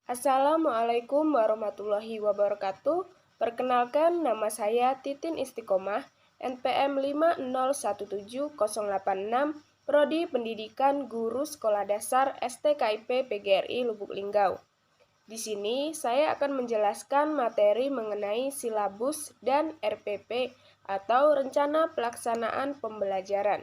Assalamualaikum warahmatullahi wabarakatuh. Perkenalkan, nama saya Titin Istiqomah, NPM 5017086, Prodi Pendidikan Guru Sekolah Dasar STKIP PGRI Lubuk Linggau. Di sini saya akan menjelaskan materi mengenai silabus dan RPP atau Rencana Pelaksanaan Pembelajaran.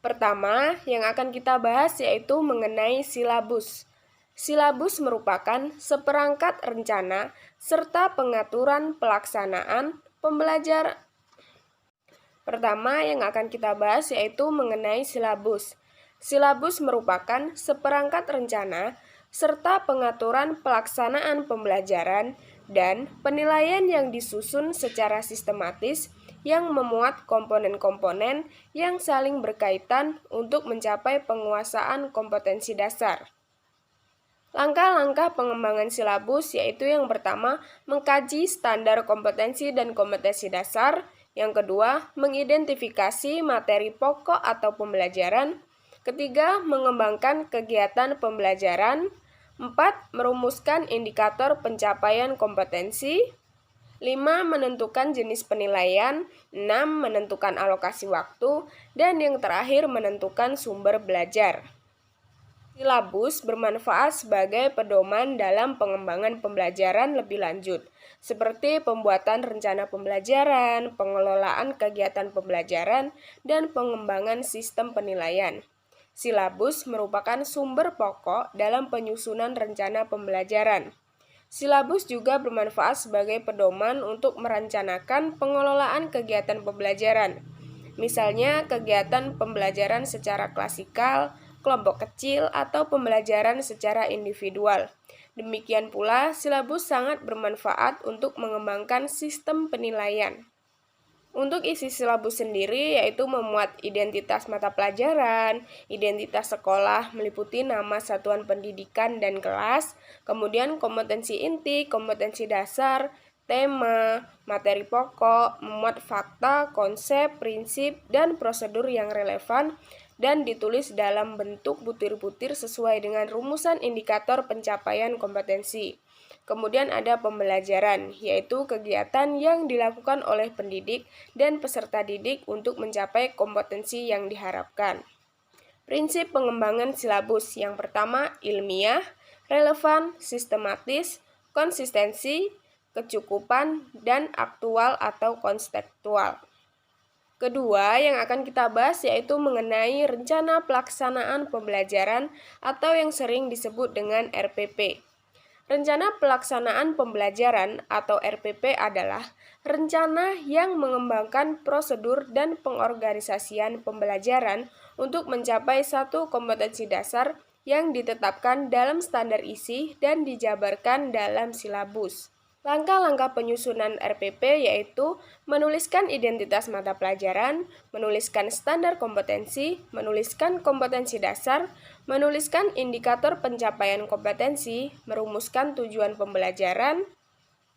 Pertama, yang akan kita bahas yaitu mengenai silabus. Silabus merupakan seperangkat rencana serta pengaturan pelaksanaan pembelajaran. Pertama, yang akan kita bahas yaitu mengenai silabus. Silabus merupakan seperangkat rencana serta pengaturan pelaksanaan pembelajaran dan penilaian yang disusun secara sistematis yang memuat komponen-komponen yang saling berkaitan untuk mencapai penguasaan kompetensi dasar. Langkah-langkah pengembangan silabus yaitu yang pertama, mengkaji standar kompetensi dan kompetensi dasar. Yang kedua, mengidentifikasi materi pokok atau pembelajaran. Ketiga, mengembangkan kegiatan pembelajaran. 4. Merumuskan indikator pencapaian kompetensi. 5. Menentukan jenis penilaian. 6. Menentukan alokasi waktu. Dan yang terakhir, menentukan sumber belajar. Silabus bermanfaat sebagai pedoman dalam pengembangan pembelajaran lebih lanjut, seperti pembuatan rencana pembelajaran, pengelolaan kegiatan pembelajaran, dan pengembangan sistem penilaian. Silabus merupakan sumber pokok dalam penyusunan rencana pembelajaran. Silabus juga bermanfaat sebagai pedoman untuk merencanakan pengelolaan kegiatan pembelajaran. Misalnya, kegiatan pembelajaran secara klasikal, kelompok kecil, atau pembelajaran secara individual. Demikian pula, silabus sangat bermanfaat untuk mengembangkan sistem penilaian. Untuk isi silabus sendiri yaitu memuat identitas mata pelajaran, identitas sekolah meliputi nama satuan pendidikan dan kelas, kemudian kompetensi inti, kompetensi dasar, tema, materi pokok, memuat fakta, konsep, prinsip, dan prosedur yang relevan, dan ditulis dalam bentuk butir-butir sesuai dengan rumusan indikator pencapaian kompetensi. Kemudian ada pembelajaran, yaitu kegiatan yang dilakukan oleh pendidik dan peserta didik untuk mencapai kompetensi yang diharapkan. Prinsip pengembangan silabus yang pertama ilmiah, relevan, sistematis, konsistensi, kecukupan, dan aktual atau konseptual. Kedua, yang akan kita bahas yaitu mengenai rencana pelaksanaan pembelajaran atau yang sering disebut dengan RPP. Rencana pelaksanaan pembelajaran atau RPP adalah rencana yang mengembangkan prosedur dan pengorganisasian pembelajaran untuk mencapai satu kompetensi dasar yang ditetapkan dalam standar isi dan dijabarkan dalam silabus. Langkah-langkah penyusunan RPP yaitu menuliskan identitas mata pelajaran, menuliskan standar kompetensi, menuliskan kompetensi dasar, menuliskan indikator pencapaian kompetensi, merumuskan tujuan pembelajaran,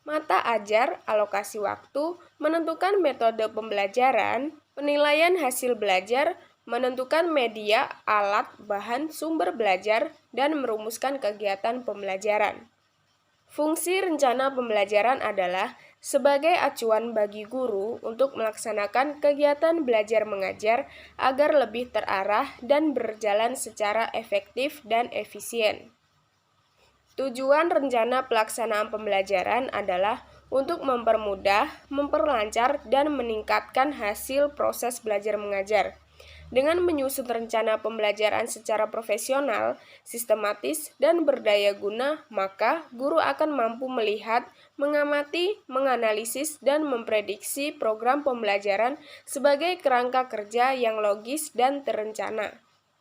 mata ajar, alokasi waktu, menentukan metode pembelajaran, penilaian hasil belajar, menentukan media, alat, bahan, sumber belajar, dan merumuskan kegiatan pembelajaran. Fungsi rencana pembelajaran adalah sebagai acuan bagi guru untuk melaksanakan kegiatan belajar mengajar agar lebih terarah dan berjalan secara efektif dan efisien. Tujuan rencana pelaksanaan pembelajaran adalah untuk mempermudah, memperlancar, dan meningkatkan hasil proses belajar mengajar. Dengan menyusun rencana pembelajaran secara profesional, sistematis, dan berdaya guna, maka guru akan mampu melihat, mengamati, menganalisis, dan memprediksi program pembelajaran sebagai kerangka kerja yang logis dan terencana.